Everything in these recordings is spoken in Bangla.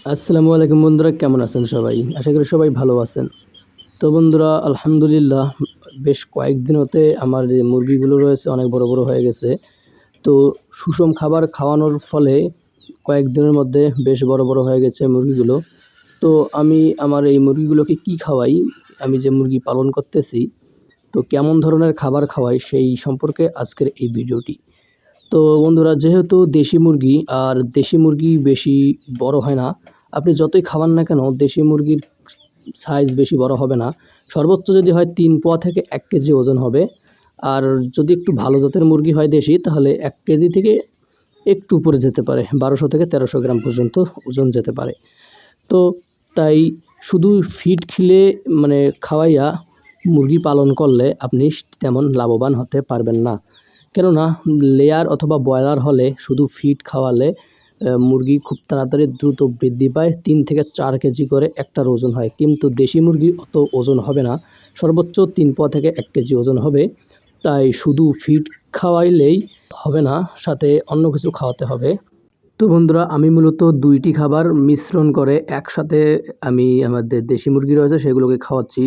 আসসালামু আলাইকুম বন্ধুরা, কেমন আছেন সবাই? আশা করি সবাই ভালো আছেন। তো বন্ধুরা, আলহামদুলিল্লাহ বেশ কয়েকদিন হতে আমার যে মুরগিগুলো রয়েছে অনেক বড়, বড় হয়ে গেছে। তো সুষম খাবার খাওয়ানোর ফলে কয়েকদিনের মধ্যে বেশ বড়, বড় হয়ে গেছে মুরগিগুলো। তো আমি আমার এই মুরগিগুলোকে কি খাওয়াই, আমি যে মুরগি পালন করতেছি, তো কেমন ধরনের খাবার খাওয়াই সেই সম্পর্কে আজকের এই ভিডিওটি। তো বন্ধুরা, যেহেতু দেশি মুরগি আর দেশি মুরগি বেশি বড় হয় না। আপনি যতই খাওয়ান না কেন দেশি মুরগির সাইজ বেশি বড় হবে না। সর্বোচ্চ যদি হয় ৩ পোয়া থেকে ১ কেজি ওজন হবে। আর যদি একটু ভালো জাতের মুরগি হয় দেশি, তাহলে ১ কেজি থেকে একটু উপরে যেতে পারে। ১২০০ থেকে ১৩০০ গ্রাম পর্যন্ত ওজন যেতে পারে। তো তাই শুধু ফিড খিলে খাওয়াইয়া মুরগি পালন করলে আপনি তেমন লাভবান হতে পারবেন না। কেননা লেয়ার অথবা ব্রয়লার হলে শুধু ফিড খাওয়ালে মুরগি খুব তাড়াতাড়ি দ্রুত বৃদ্ধি পায়। ৩ থেকে ৪ কেজি করে একটার ওজন হয়। কিন্তু দেশি মুরগি অত ওজন হবে না। সর্বোচ্চ ৩ পোয়া থেকে ১ কেজি ওজন হবে। তাই শুধু ফিড খাওয়াইলেই হবে না, সাথে অন্য কিছু খাওয়াতে হবে। তো বন্ধুরা, আমি মূলত ২ টি খাবার মিশ্রণ করে একসাথে আমি আমাদের দেশি মুরগি রয়েছে সেগুলোকে খাওয়াচ্ছি।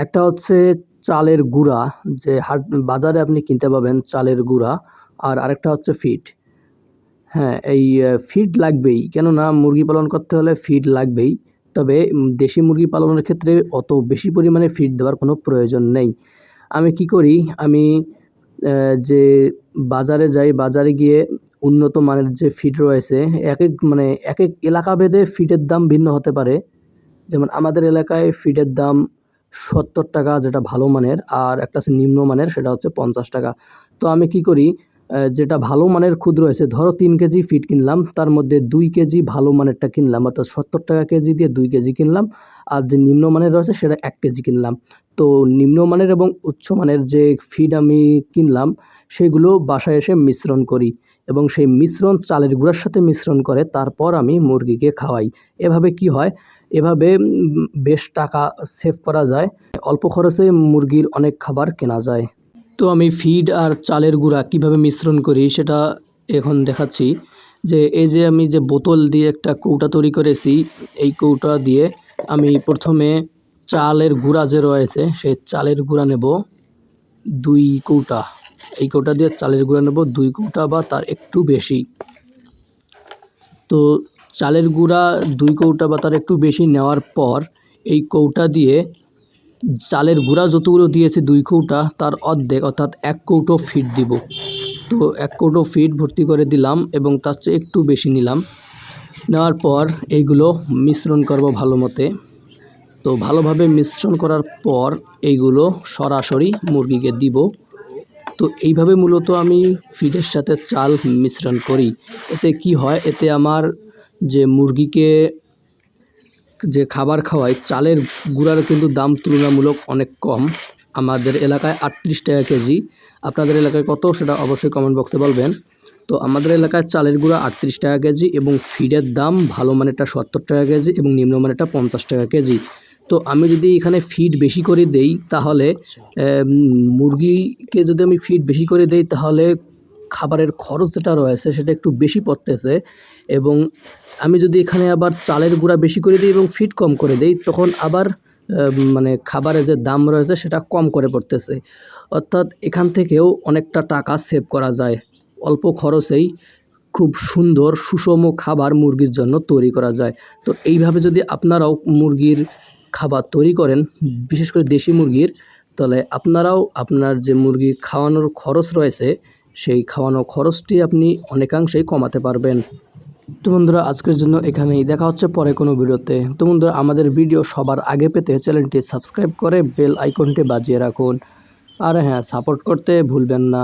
একটা হচ্ছে চালের গুঁড়া, যে বাজারে আপনি কিনতে পাবেন চালের গুঁড়া। আর আরেকটা হচ্ছে ফিড। হ্যাঁ, এই ফিড লাগবেই। কেননা মুরগি পালন করতে হলে ফিড লাগবেই। তবে দেশি মুরগি পালনের ক্ষেত্রে অত বেশি পরিমাণে ফিড দেওয়ার কোনো প্রয়োজন নেই। আমি কি করি, আমি যে বাজারে যাই, বাজারে গিয়ে উন্নত মানের যে ফিড রয়েছে, একেক এলাকা ভেদে ফিডের দাম ভিন্ন হতে পারে। যেমন আমাদের এলাকায় ফিডের দাম ৳৭০ যেটা ভালো মানের, আর একটা আছে নিম্নমানের, সেটা হচ্ছে ৳৫০। তো আমি কি করি, যেটা ভালো মানের খুদ রয়েছে, ধরো ৩ কেজি ফিড কিনলাম, তার মধ্যে ২ কেজি ভালো মানেরটা কিনলাম, অর্থাৎ ৳৭০ কেজি দিয়ে ২ কেজি কিনলাম। আর যে নিম্নমানের রয়েছে সেটা ১ কেজি কিনলাম। তো নিম্নমানের এবং উচ্চমানের যে ফিড আমি কিনলাম, সেগুলো বাসায় এসে মিশ্রণ করি এবং সেই মিশ্রণ চালের গুঁড়ার সাথে মিশ্রণ করে তারপর আমি মুরগিকে খাওয়াই। এভাবে কি হয়, এভাবে বেশ টাকা সেভ করা যায়। অল্প খরচে মুরগির অনেক খাবার কেনা যায়। তো আমি ফিড আর চালের গুঁড়া কিভাবে মিশ্রণ করি সেটা এখন দেখাচ্ছি। যে এই যে আমি যে বোতল দিয়ে একটা কৌটা তৈরি করেছি, এই কৌটা দিয়ে আমি প্রথমে চালের গুঁড়া যে রয়েছে সেই চালের গুঁড়া নেব ২ কৌটা। এই কৌটা দিয়ে চালের গুঁড়া নেব ২ কৌটা বা তার একটু বেশি। তো চালের গুঁড়া ২ কৌটা বা তার একটু বেশি নেওয়ার পর এই কৌটা দিয়ে চালের গুঁড়া যতগুলো দিয়েছি ২ কৌটা, তার অর্ধেক অর্থাৎ ১ কৌটো ফিড দিব। তো ১ কৌটো ফিড ভর্তি করে দিলাম এবং তার চেয়ে একটু বেশি নিলাম। নেওয়ার পর এইগুলো মিশ্রণ করব ভালো মতে। তো ভালোভাবে মিশ্রণ করার পর এইগুলো সরাসরি মুরগিকে দিব। তো এইভাবে মূলত আমি ফিডের সাথে চাল মিশ্রণ করি। এতে কি হয়, এতে আমার যে মুরগিকে যে খাবার খাওয়াই, চালের গুঁড়ার কিন্তু দাম তুলনামূলক অনেক কম। আমাদের এলাকায় ৳৩৮ কেজি। আপনাদের এলাকায় কত সেটা অবশ্যই কমেন্ট বক্সে বলবেন। তো আমাদের এলাকায় চালের গুঁড়া ৳৩৮ কেজি এবং ফিডের দাম ভালো মানেরটা ৳৭০ কেজি এবং নিম্নমানেরটা ৳৫০ কেজি। তো আমি যদি এখানে ফিড বেশি করে দেই, তাহলে মুরগিকে যদি আমি ফিড বেশি করে দেই, তাহলে খাবারের খরচ যেটা রয়েছে সেটা একটু বেশি পড়তেছে। এবং আমি যদি এখানে আবার চালের গুঁড়া বেশি করে দিই এবং ফিড কম করে দেই, তখন আবার খাবারের যে দাম রয়েছে সেটা কম করে পড়তেছে। অর্থাৎ এখান থেকেও অনেকটা টাকা সেভ করা যায়। অল্প খরচেই খুব সুন্দর সুষম খাবার মুরগির জন্য তৈরি করা যায়। তো এইভাবে যদি আপনারাও মুরগির খাবার তৈরি করেন, বিশেষ করে দেশি মুরগির, তাহলে আপনারাও আপনার যে মুরগির খাওয়ানোর খরচ রয়েছে, সেই খাওয়ানোর খরচটি আপনি অনেকাংশেই কমাতে পারবেন। তো বন্ধুরা, আজকের জন্য এখানেই। দেখা হচ্ছে পরে কোনো ভিডিওতে। তো বন্ধুরা, আমাদের ভিডিও সবার আগে পেতে চ্যানেলটি সাবস্ক্রাইব করে বেল আইকনটি বাজিয়ে রাখুন। আর হ্যাঁ, সাপোর্ট করতে ভুলবেন না।